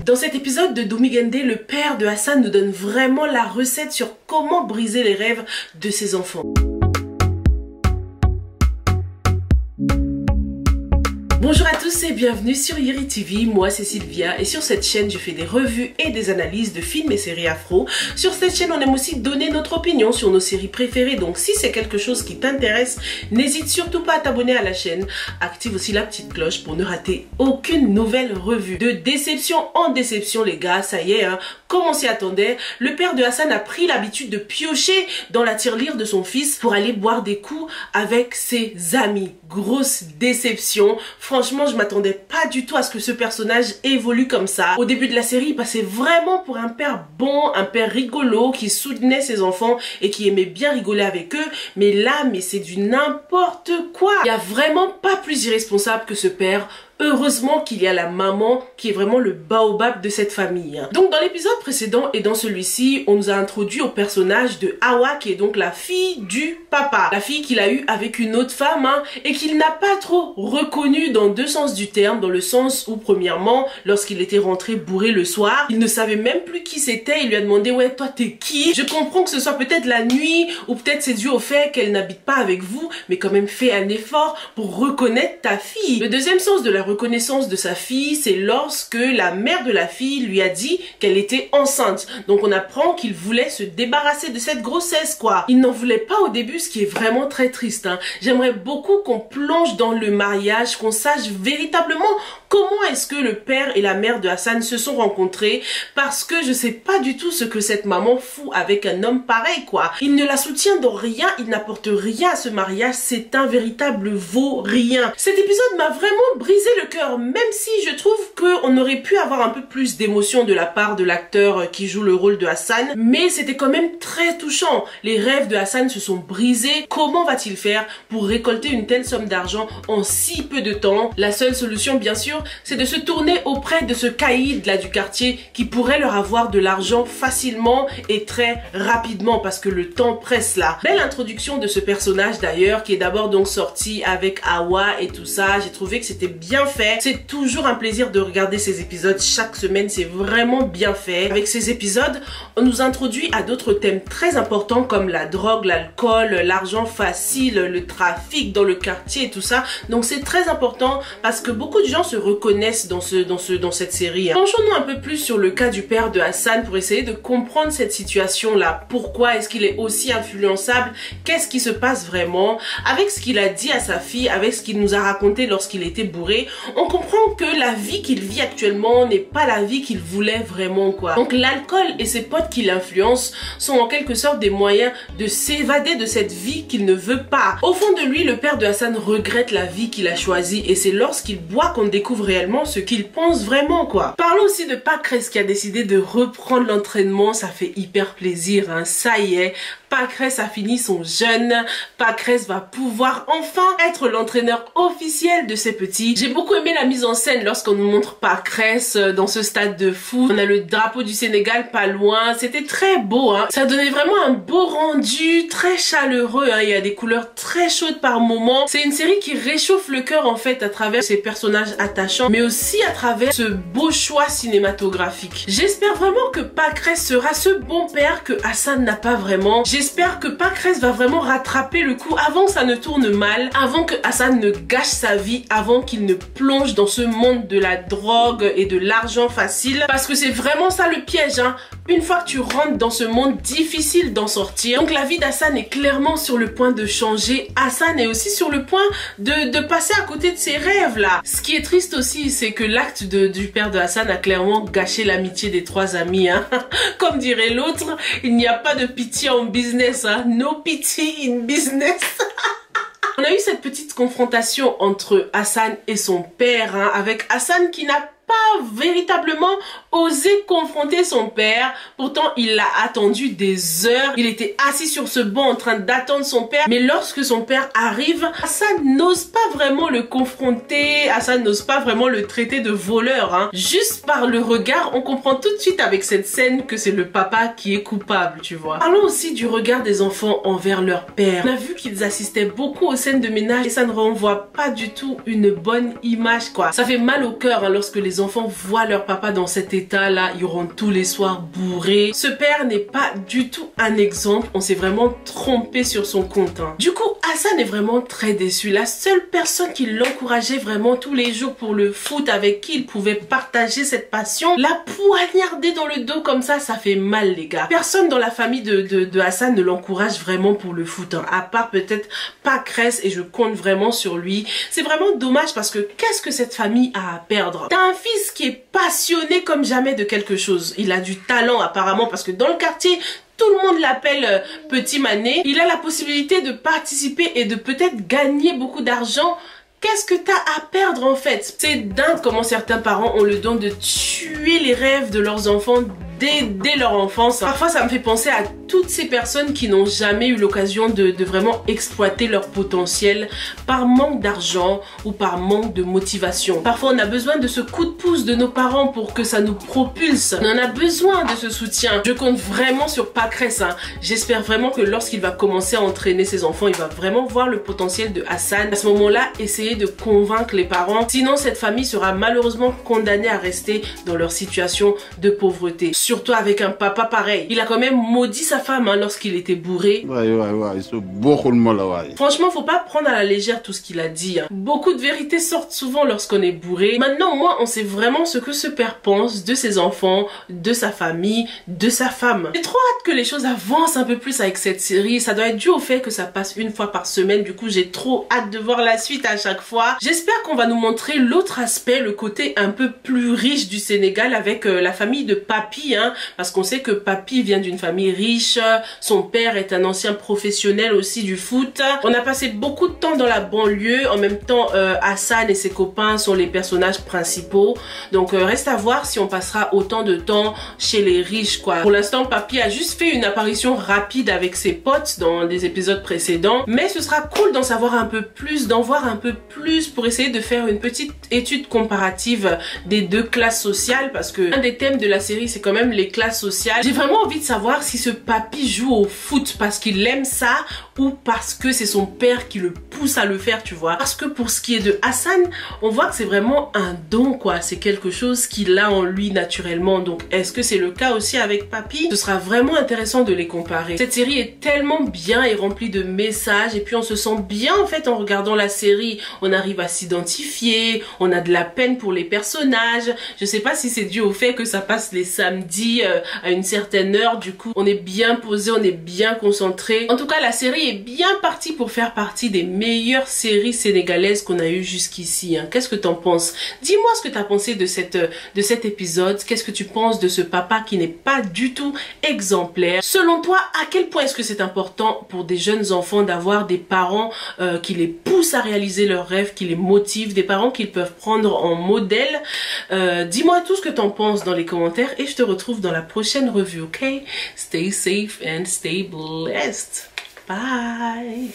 Dans cet épisode de Doumigende, le père de Hassan nous donne vraiment la recette sur comment briser les rêves de ses enfants. Bonjour à tous et bienvenue sur Yeri TV, moi c'est Sylvia et sur cette chaîne je fais des revues et des analyses de films et séries afro. Sur cette chaîne on aime aussi donner notre opinion sur nos séries préférées, donc si c'est quelque chose qui t'intéresse, n'hésite surtout pas à t'abonner à la chaîne. Active aussi la petite cloche pour ne rater aucune nouvelle revue. De déception en déception les gars, ça y est, comme on s'y attendait, le père de Hassan a pris l'habitude de piocher dans la tirelire de son fils pour aller boire des coups avec ses amis. Grosse déception. Franchement, je m'attendais pas du tout à ce que ce personnage évolue comme ça. Au début de la série, il passait vraiment pour un père bon, un père rigolo, qui soutenait ses enfants et qui aimait bien rigoler avec eux. Mais là, c'est du n'importe quoi. Il n'y a vraiment pas plus irresponsable que ce père. Heureusement qu'il y a la maman qui est vraiment le baobab de cette famille. Donc dans l'épisode précédent et dans celui-ci, on nous a introduit au personnage de Hawa qui est donc la fille du papa. La fille qu'il a eue avec une autre femme et qu'il n'a pas trop reconnue dans deux sens du terme. Dans le sens où premièrement, lorsqu'il était rentré bourré le soir, il ne savait même plus qui c'était. Il lui a demandé ouais toi t'es qui? Je comprends que ce soit peut-être la nuit ou peut-être c'est dû au fait qu'elle n'habite pas avec vous, mais quand même fais un effort pour reconnaître ta fille. Le deuxième sens de la reconnaissance de sa fille, c'est lorsque la mère de la fille lui a dit qu'elle était enceinte. Donc on apprend qu'il voulait se débarrasser de cette grossesse quoi. Il n'en voulait pas au début, ce qui est vraiment très triste. J'aimerais beaucoup qu'on plonge dans le mariage, qu'on sache véritablement comment est-ce que le père et la mère de Hassan se sont rencontrés, parce que je sais pas du tout ce que cette maman fout avec un homme pareil quoi. Il ne la soutient dans rien, il n'apporte rien à ce mariage, c'est un véritable vaurien. Cet épisode m'a vraiment brisé le cœur, même si je trouve qu'on aurait pu avoir un peu plus d'émotion de la part de l'acteur qui joue le rôle de Hassan, mais c'était quand même très touchant. Les rêves de Hassan se sont brisés. Comment va-t-il faire pour récolter une telle somme d'argent en si peu de temps? La seule solution bien sûr, c'est de se tourner auprès de ce caïd là du quartier qui pourrait leur avoir de l'argent facilement et très rapidement parce que le temps presse là. Belle introduction de ce personnage d'ailleurs qui est d'abord donc sorti avec Hawa et tout ça. J'ai trouvé que c'était bien fait. C'est toujours un plaisir de regarder ces épisodes chaque semaine, c'est vraiment bien fait. Avec ces épisodes, on nous introduit à d'autres thèmes très importants comme la drogue, l'alcool, l'argent facile, le trafic dans le quartier et tout ça. Donc c'est très important parce que beaucoup de gens se reconnaissent dans cette série. Penchons-nous un peu plus sur le cas du père de Hassan pour essayer de comprendre cette situation là. Pourquoi est-ce qu'il est aussi influençable? Qu'est-ce qui se passe vraiment? Avec ce qu'il a dit à sa fille, avec ce qu'il nous a raconté lorsqu'il était bourré, on comprend que la vie qu'il vit actuellement n'est pas la vie qu'il voulait vraiment quoi. Donc l'alcool et ses potes qui l'influencent sont en quelque sorte des moyens de s'évader de cette vie qu'il ne veut pas. Au fond de lui, le père de Hassan regrette la vie qu'il a choisie et c'est lorsqu'il boit qu'on découvre réellement ce qu'il pense vraiment quoi. Parlons aussi de Pâqueresse qui a décidé de reprendre l'entraînement, ça fait hyper plaisir ça y est. Pâqueresse a fini son jeûne. Pâqueresse va pouvoir enfin être l'entraîneur officiel de ses petits. J'ai beaucoup aimé la mise en scène lorsqu'on nous montre Pâqueresse dans ce stade de foot. On a le drapeau du Sénégal pas loin. C'était très beau. Ça donnait vraiment un beau rendu, très chaleureux. Il y a des couleurs très chaudes par moments. C'est une série qui réchauffe le cœur en fait à travers ses personnages attachants, mais aussi à travers ce beau choix cinématographique. J'espère vraiment que Pâqueresse sera ce bon père que Hassan n'a pas vraiment. J'espère que Pâqueresse va vraiment rattraper le coup avant que ça ne tourne mal, avant que Hassan ne gâche sa vie, avant qu'il ne plonge dans ce monde de la drogue et de l'argent facile. Parce que c'est vraiment ça le piège. Une fois que tu rentres dans ce monde, difficile d'en sortir. Donc la vie d'Hassan est clairement sur le point de changer. Hassan est aussi sur le point de passer à côté de ses rêves là. Ce qui est triste aussi, c'est que l'acte du père de Hassan a clairement gâché l'amitié des trois amis. Comme dirait l'autre, il n'y a pas de pitié en business. No pity in business. On a eu cette petite confrontation entre Hassan et son père, avec Hassan qui n'a pas véritablement osé confronter son père. Pourtant, il l'a attendu des heures. Il était assis sur ce banc en train d'attendre son père. Mais lorsque son père arrive, Hassan n'ose pas vraiment le confronter. Hassan n'ose pas vraiment le traiter de voleur. Juste par le regard, on comprend tout de suite avec cette scène que c'est le papa qui est coupable, tu vois. Parlons aussi du regard des enfants envers leur père. On a vu qu'ils assistaient beaucoup aux scènes de ménage et ça ne renvoie pas du tout une bonne image, quoi. Ça fait mal au cœur lorsque les les enfants voient leur papa dans cet état-là, ils rentrent tous les soirs bourrés. Ce père n'est pas du tout un exemple, on s'est vraiment trompé sur son compte. Du coup, Hassan est vraiment très déçu. La seule personne qui l'encourageait vraiment tous les jours pour le foot, avec qui il pouvait partager cette passion, l'a poignardé dans le dos comme ça fait mal les gars. Personne dans la famille de Hassan ne l'encourage vraiment pour le foot, à part peut-être Pâqueresse, et je compte vraiment sur lui. C'est vraiment dommage parce que qu'est-ce que cette famille a à perdre? T'as un fils qui est passionné comme jamais de quelque chose. Il a du talent apparemment parce que dans le quartier, tout le monde l'appelle Petit Mané. Il a la possibilité de participer et de peut-être gagner beaucoup d'argent. Qu'est-ce que t'as à perdre en fait? C'est dingue comment certains parents ont le don de tuer les rêves de leurs enfants dès leur enfance. Parfois ça me fait penser à toutes ces personnes qui n'ont jamais eu l'occasion de vraiment exploiter leur potentiel par manque d'argent ou par manque de motivation. Parfois on a besoin de ce coup de pouce de nos parents pour que ça nous propulse. On en a besoin de ce soutien. Je compte vraiment sur Pâqueresse. J'espère vraiment que lorsqu'il va commencer à entraîner ses enfants, il va vraiment voir le potentiel de Hassan. À ce moment-là, essayer de convaincre les parents. Sinon cette famille sera malheureusement condamnée à rester dans leur situation de pauvreté. Surtout avec un papa pareil. Il a quand même maudit sa femme lorsqu'il était bourré. Franchement, faut pas prendre à la légère tout ce qu'il a dit. Beaucoup de vérités sortent souvent lorsqu'on est bourré. Maintenant, moi, on sait vraiment ce que ce père pense de ses enfants, de sa famille, de sa femme. J'ai trop hâte que les choses avancent un peu plus avec cette série. Ça doit être dû au fait que ça passe une fois par semaine. Du coup, j'ai trop hâte de voir la suite à chaque fois. J'espère qu'on va nous montrer l'autre aspect, le côté un peu plus riche du Sénégal avec la famille de Papy, parce qu'on sait que Papy vient d'une famille riche, son père est un ancien professionnel aussi du foot. On a passé beaucoup de temps dans la banlieue, en même temps Hassan et ses copains sont les personnages principaux. Donc reste à voir si on passera autant de temps chez les riches quoi. Pour l'instant Papy a juste fait une apparition rapide avec ses potes dans des épisodes précédents, mais ce sera cool d'en savoir un peu plus, d'en voir un peu plus pour essayer de faire une petite étude comparative des deux classes sociales, parce que un des thèmes de la série c'est quand même les classes sociales. J'ai vraiment envie de savoir si ce Papy joue au foot parce qu'il aime ça ou parce que c'est son père qui le pousse à le faire, tu vois. Parce que pour ce qui est de Hassan, on voit que c'est vraiment un don quoi, c'est quelque chose qu'il a en lui naturellement. Donc est-ce que c'est le cas aussi avec Papy? Ce sera vraiment intéressant de les comparer. Cette série est tellement bien et remplie de messages, et puis on se sent bien en fait en regardant la série. On arrive à s'identifier, on a de la peine pour les personnages. Je sais pas si c'est dû au fait que ça passe les samedis à une certaine heure, du coup on est bien posé, on est bien concentré. En tout cas la série est bien partie pour faire partie des meilleures séries sénégalaises qu'on a eues jusqu'ici. Qu'est-ce que t'en penses? Dis-moi ce que t'as pensé de cet épisode. Qu'est-ce que tu penses de ce papa qui n'est pas du tout exemplaire? Selon toi, à quel point est-ce que c'est important pour des jeunes enfants d'avoir des parents qui les poussent à réaliser leurs rêves, qui les motivent, des parents qu'ils peuvent prendre en modèle? Dis-moi tout ce que t'en penses dans les commentaires et je te retrouve dans la prochaine revue, ok? Stay safe and stay blessed. Bye!